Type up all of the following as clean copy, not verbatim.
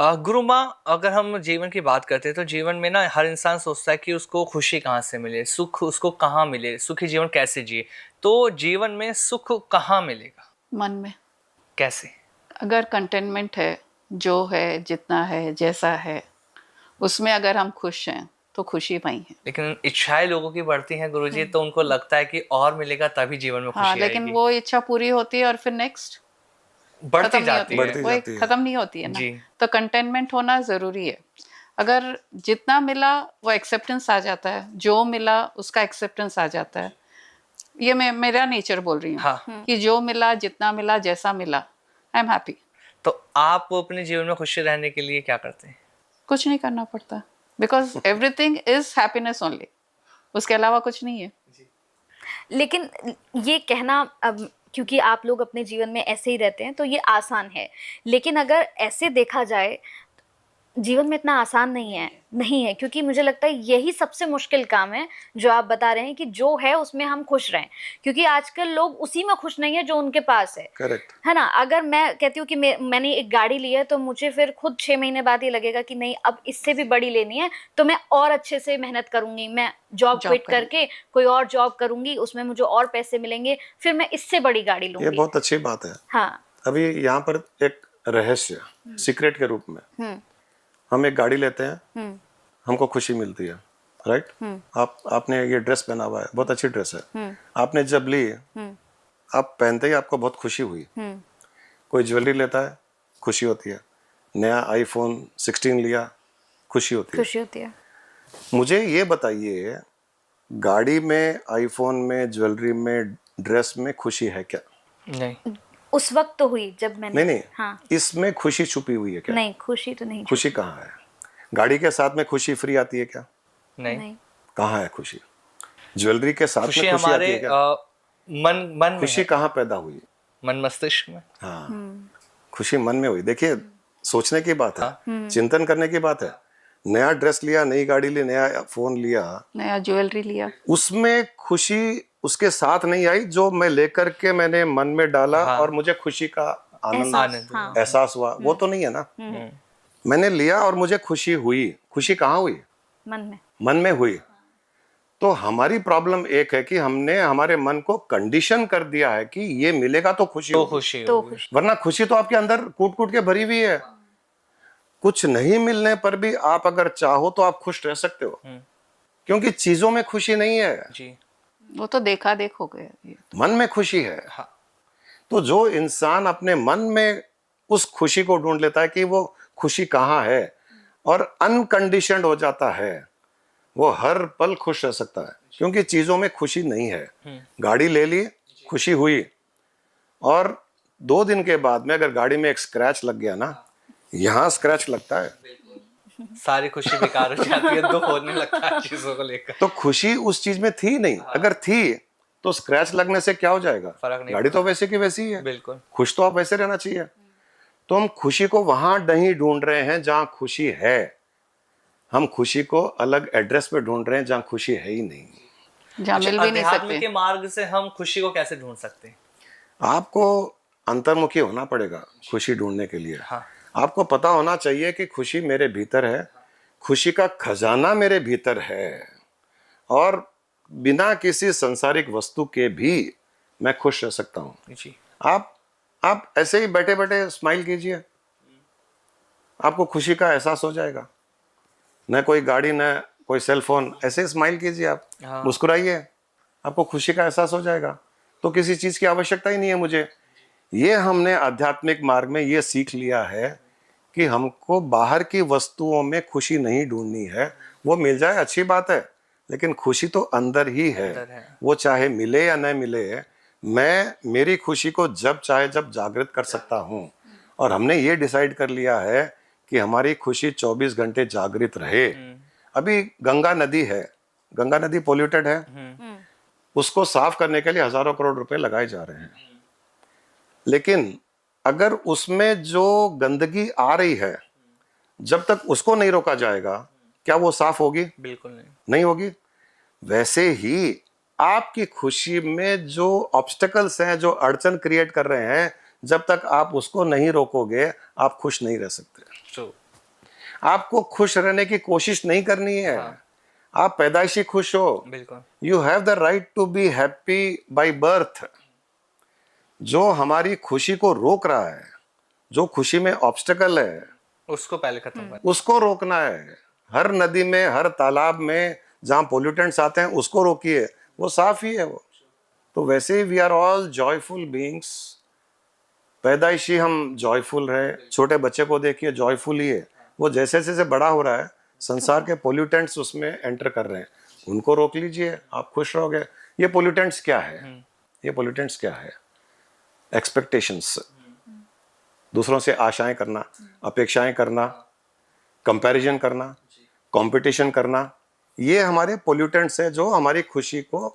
गुरु माँ, अगर हम जीवन की बात करते हैं तो जीवन में ना हर इंसान सोचता है कि उसको खुशी कहाँ से मिले, सुख उसको कहाँ मिले, सुखी जीवन कैसे जिए। तो जीवन में सुख कहाँ मिलेगा? मन में। कैसे? अगर कंटेनमेंट है, जो है, जितना है, जैसा है, उसमें अगर हम खुश हैं तो खुशी वही है। लेकिन इच्छाएं लोगों की बढ़ती हैं गुरुजी, तो उनको लगता है कि और मिलेगा तभी जीवन में हाँ, खुशी लेकिन आएगी। वो इच्छा पूरी होती है और फिर नेक्स्ट बढ़ती खत्म नहीं जाती होती, है। बढ़ती वो एक जाती है। खत्म नहीं होती है ना। जी। तो कंटेनमेंट होना जरूरी है। अगर जितना मिला वो एक्सेप्टेंस आ जाता है, जो मिला उसका एक्सेप्टेंस आ जाता है। ये मैं मेरा नेचर बोल रही हूँ हाँ। कि जो मिला, जितना मिला, जैसा मिला, आई एम हैप्पी। तो आप अपने जीवन में खुशी रहने के लिए क्या करते हैं? कुछ नहीं करना पड़ता, because everything is happiness only, उसके अलावा कुछ नहीं है। लेकिन ये कहना, अब क्योंकि आप लोग अपने जीवन में ऐसे ही रहते हैं तो ये आसान है, लेकिन अगर ऐसे देखा जाए जीवन में इतना आसान नहीं है, क्योंकि मुझे लगता है यही सबसे मुश्किल काम है जो आप बता रहे हैं कि जो है उसमें हम खुश रहें, क्योंकि आजकल लोग उसी में खुश नहीं है जो उनके पास है। करेक्ट। है ना? अगर मैं कहती हूँ कि मैंने एक गाड़ी ली है तो मुझे फिर खुद 6 महीने बाद ये लगेगा कि नहीं, अब इससे भी बड़ी लेनी है, तो मैं और अच्छे से मेहनत करूंगी, मैं जॉब क्विट करके कोई और जॉब करूंगी, उसमें मुझे और पैसे मिलेंगे, फिर मैं इससे बड़ी गाड़ी लूंगी। ये बहुत अच्छी बात है। हाँ। अभी यहाँ पर एक रहस्य, सीक्रेट के रूप में, हम एक गाड़ी लेते हैं, हमको खुशी मिलती है, राइट। आपने ये ड्रेस पहना हुआ है, बहुत अच्छी ड्रेस है, आपने जब ली, आप पहनते ही आपको बहुत खुशी हुई। कोई ज्वेलरी लेता है, खुशी होती है। नया आईफोन 16 लिया, खुशी होती है। मुझे ये बताइए, गाड़ी में, आईफोन में, ज्वेलरी में, ड्रेस में खुशी है क्या? नहीं, उस वक्त तो हुई जब मैंने नहीं। हाँ। इसमें खुशी छुपी हुई है क्या? नहीं, खुशी तो नहीं। खुशी कहाँ है? गाड़ी के साथ में खुशी फ्री आती है क्या? नहीं। कहाँ है खुशी? ज्वेलरी के साथ में खुशी हमारे आती है क्या? मन खुशी कहाँ पैदा हुई? मन मस्तिष्क में। हाँ, खुशी मन में हुई। देखिए, सोचने की बात है, हाँ। चिंतन करने की बात है। नया ड्रेस लिया, नई गाड़ी ली, नया फोन लिया, नया ज्वेलरी लिया, उसमें खुशी उसके साथ नहीं आई जो मैं लेकर के मैंने मन में डाला। हाँ। और मुझे खुशी का आनंद, हाँ। एहसास हुआ, वो तो नहीं है ना। मैंने लिया और मुझे खुशी हुई। खुशी कहाँ हुई? मन में हुई। तो हमारी प्रॉब्लम एक है कि हमने हमारे मन को कंडीशन कर दिया है कि ये मिलेगा तो खुशी होगी। वरना खुशी तो आपके अंदर कूट कूट के भरी हुई है। कुछ नहीं मिलने पर भी आप अगर चाहो तो आप खुश रह सकते हो, क्योंकि चीजों में खुशी नहीं है जी। वो तो देखा देख हो गया, मन में खुशी है। हाँ। तो जो इंसान अपने मन में उस खुशी को ढूंढ लेता है कि वो खुशी कहाँ है और अनकंडीशनड हो जाता है, वो हर पल खुश रह सकता है, क्योंकि चीजों में खुशी नहीं है। गाड़ी ले ली, खुशी हुई, और 2 दिन के बाद में अगर गाड़ी में एक स्क्रैच लग गया ना, यहाँ स्क्रैच लगता है, सारी खुशी बेकार हो जाती है, दुख होने लगता है चीजों को लेकर। तो खुशी उस चीज में थी नहीं। अगर थी तो स्क्रैच लगने से क्या हो जाएगा? फर्क नहीं, गाड़ी तो वैसे की वैसी ही है। बिल्कुल। खुश तो आप वैसे रहना चाहिए। तो हम खुशी को वहां नहीं ढूंढ रहे हैं जहां खुशी है, हम खुशी को अलग एड्रेस पे ढूंढ रहे हैं जहां खुशी है ही नहीं, जहां मिल भी नहीं सकते। अध्यात्म के मार्ग से हम खुशी को कैसे ढूंढ सकते हैं? आपको अंतर्मुखी होना पड़ेगा खुशी ढूंढने के लिए। हाँ। आपको पता होना चाहिए कि खुशी मेरे भीतर है, खुशी का खजाना मेरे भीतर है, और बिना किसी संसारिक वस्तु के भी मैं खुश रह सकता हूं। जी। आप ऐसे ही बैठे बैठे स्माइल कीजिए, आपको खुशी का एहसास हो जाएगा। न कोई गाड़ी, न कोई सेल फोन, ऐसे स्माइल कीजिए आप। हाँ। मुस्कुराइए, आपको खुशी का एहसास हो जाएगा। तो किसी चीज की आवश्यकता ही नहीं है मुझे। ये हमने आध्यात्मिक मार्ग में ये सीख लिया है कि हमको बाहर की वस्तुओं में खुशी नहीं ढूंढनी है। वो मिल जाए अच्छी बात है, लेकिन खुशी तो अंदर ही है। वो चाहे मिले या न मिले, मैं मेरी खुशी को जब चाहे जब जागृत कर सकता हूँ। और हमने ये डिसाइड कर लिया है कि हमारी खुशी 24 घंटे जागृत रहे। अभी गंगा नदी है, गंगा नदी पोल्यूटेड है, उसको साफ करने के लिए हजारों करोड़ रुपए लगाए जा रहे हैं, लेकिन अगर उसमें जो गंदगी आ रही है, जब तक उसको नहीं रोका जाएगा, क्या वो साफ होगी? बिल्कुल नहीं होगी। वैसे ही आपकी खुशी में जो ऑब्स्टेकल्स हैं, जो अड़चन क्रिएट कर रहे हैं, जब तक आप उसको नहीं रोकोगे, आप खुश नहीं रह सकते। आपको खुश रहने की कोशिश नहीं करनी है। आप पैदाइशी खुश हो। बिल्कुल। You have the right to be happy by birth. जो हमारी खुशी को रोक रहा है, जो खुशी में ऑब्स्टेकल है, उसको पहले खत्म कर। उसको रोकना है। हर नदी में, हर तालाब में जहाँ पोल्यूटेंट्स आते हैं उसको रोकिए, वो साफ ही है वो। तो वैसे ही we are all joyful beings. पैदाइशी हम जॉयफुल रहे। छोटे बच्चे को देखिए, जॉयफुल ही है वो। जैसे जैसे बड़ा हो रहा है, संसार के पोल्यूटेंट्स उसमें एंटर कर रहे हैं, उनको रोक लीजिए, आप खुश रहोगे। ये पोल्यूटेंट्स क्या है? ये पोल्यूटेंट्स क्या है? एक्सपेक्टेशंस, दूसरों से आशाएं करना, अपेक्षाएं करना, कंपैरिजन करना, कंपटीशन करना, ये हमारे पोल्यूटेंट्स हैं जो हमारी खुशी को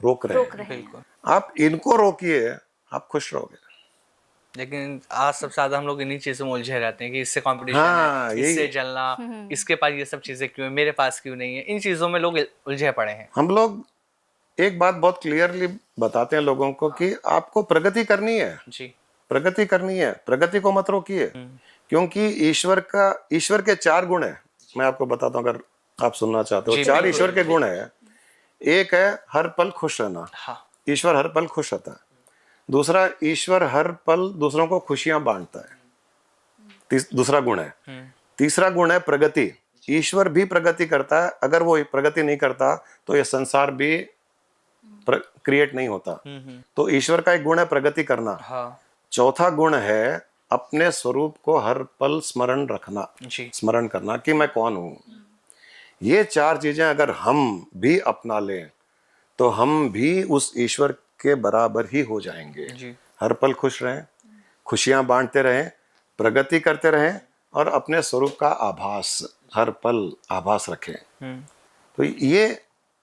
रोक रहे हैं। बिल्कुल। आप इनको रोकिए, आप खुश रहोगे। लेकिन आज सबसे ज्यादा हम लोग इन्हीं चीजों में उलझे रहते हैं कि इससे कंपटीशन हाँ, है, यही। इससे जलना, इसके पास ये सब चीजें क्यों है, मेरे पास क्यों नहीं है। इन चीजों में लोग उलझे पड़े हैं। हम लोग एक बात बहुत क्लियरली बताते हैं लोगों को कि आपको प्रगति करनी है, जी। प्रगति करनी है, प्रगति को मत रोकिए। क्योंकि ईश्वर के 4 गुण है। मैं आपको बताता हूँ, अगर आप सुनना चाहते हो। जी, 4 बिल्कुल, ईश्वर के गुण है। एक है हर पल खुश रहना। हाँ। ईश्वर हर पल खुश रहता है। दूसरा, ईश्वर हर पल दूसरों को खुशियां बांटता है। दूसरा गुण है। तीसरा गुण है प्रगति। ईश्वर भी प्रगति करता है। अगर वो प्रगति नहीं करता तो ये संसार भी क्रिएट नहीं होता। तो ईश्वर का एक गुण है प्रगति करना। हाँ। चौथा गुण है अपने स्वरूप को हर पल स्मरण रखना, जी। स्मरण करना कि मैं कौन हूं। ये 4 चीजें अगर हम भी अपना लें तो हम भी उस ईश्वर के बराबर ही हो जाएंगे। जी। हर पल खुश रहें, खुशियां बांटते रहें, प्रगति करते रहें और अपने स्वरूप का आभास, हर पल आभास रखें। तो ये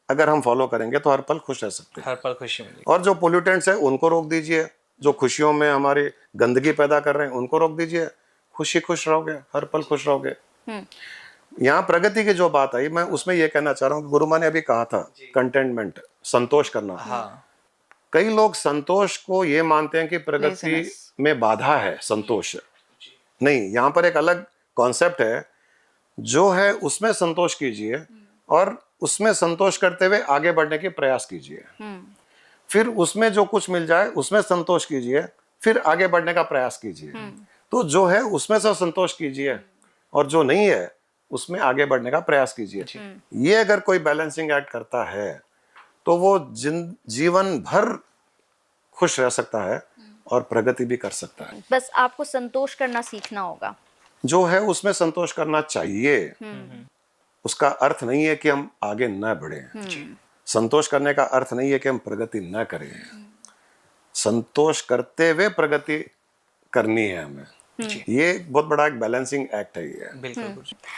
अगर हम फॉलो करेंगे तो हर पल खुश रह सकते हैं। हर पल खुशी मिलेगी। और जो पोल्यूटेंट्स है उनको रोक दीजिए, जो खुशियों में हमारी गंदगी पैदा कर रहे हैं उनको रोक दीजिए। खुश रहोगे, हर पल खुश रहोगे। यहाँ प्रगति की जो बात आई, मैं उसमें ये कहना चाह रहा हूँ, गुरु माँ ने अभी कहा था कंटेनमेंट, संतोष करना। हाँ। कई लोग संतोष को ये मानते हैं कि प्रगति Laziness. में बाधा है संतोष। नहीं, यहाँ पर एक अलग कॉन्सेप्ट है। जो है उसमें संतोष कीजिए और उसमें संतोष करते हुए आगे बढ़ने के प्रयास कीजिए। फिर उसमें जो कुछ मिल जाए उसमें संतोष कीजिए, फिर आगे बढ़ने का प्रयास कीजिए। तो जो है उसमें से संतोष कीजिए और जो नहीं है उसमें आगे बढ़ने का प्रयास कीजिए। ये अगर कोई बैलेंसिंग एक्ट करता है तो वो जीवन भर खुश रह सकता है और प्रगति भी कर सकता है। बस आपको संतोष करना सीखना होगा। जो है उसमें संतोष करना चाहिए। उसका अर्थ नहीं है कि हम आगे न बढ़े। संतोष करने का अर्थ नहीं है कि हम प्रगति न करें। संतोष करते हुए प्रगति करनी है हमें। ये बहुत बड़ा एक बैलेंसिंग एक्ट है ये। बिल्कुल।